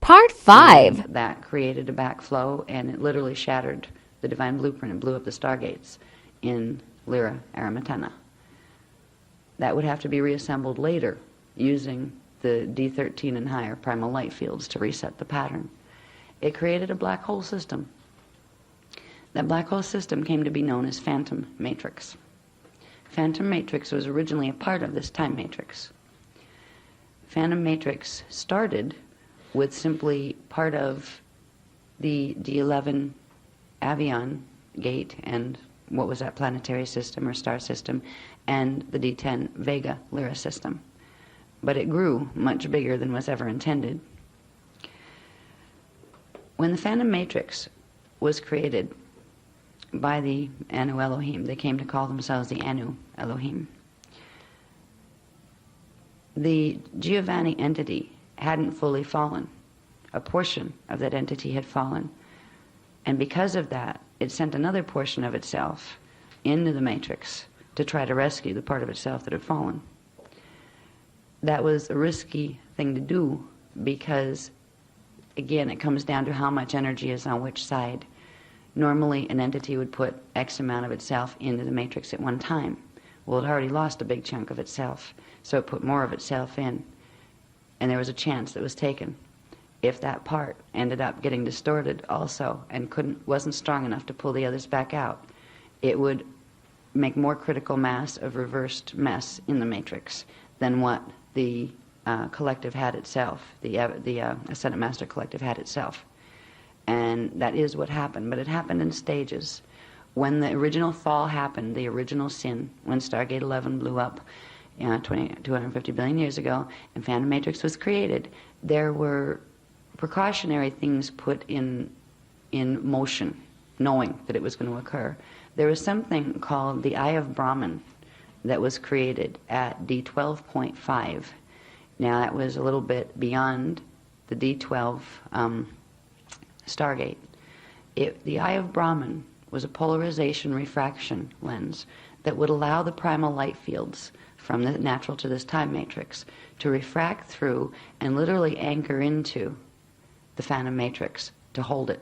Part 5. And that created a backflow, and it literally shattered the divine blueprint and blew up the stargates in Lyra Aramitana. That would have to be reassembled later using the D13 and higher primal light fields to reset the pattern. It created a black hole system. That black hole system came to be known as phantom matrix. Phantom matrix was originally a part of this time matrix. Phantom matrix started with simply part of the D11 Avion gate and what was that planetary system or star system, and the D10 Vega Lyra system. But it grew much bigger than was ever intended. When the Phantom Matrix was created by the Anu Elohim, they came to call themselves the Anu Elohim. The Giovanni entity hadn't fully fallen. A portion of that entity had fallen. And because of that, it sent another portion of itself into the matrix to try to rescue the part of itself that had fallen. That was a risky thing to do because, again, it comes down to how much energy is on which side. Normally, an entity would put X amount of itself into the matrix at one time. Well, it already lost a big chunk of itself, so it put more of itself in. And there was a chance that was taken. If that part ended up getting distorted also and wasn't strong enough to pull the others back out, it would make more critical mass of reversed mess in the matrix than what the collective had itself, the Ascended Master Collective had itself. And that is what happened, but it happened in stages. When the original fall happened, the original sin, when Stargate 11 blew up 250 billion years ago and Phantom Matrix was created, there were precautionary things put in motion, knowing that it was going to occur. There was something called the Eye of Brahman that was created at D12.5. Now that was a little bit beyond the D12 Stargate. The Eye of Brahman was a polarization refraction lens that would allow the primal light fields from the natural to this time matrix to refract through and literally anchor into the Phantom Matrix, to hold it,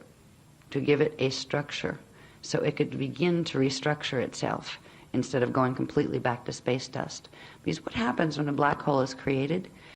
to give it a structure so it could begin to restructure itself instead of going completely back to space dust. Because what happens when a black hole is created?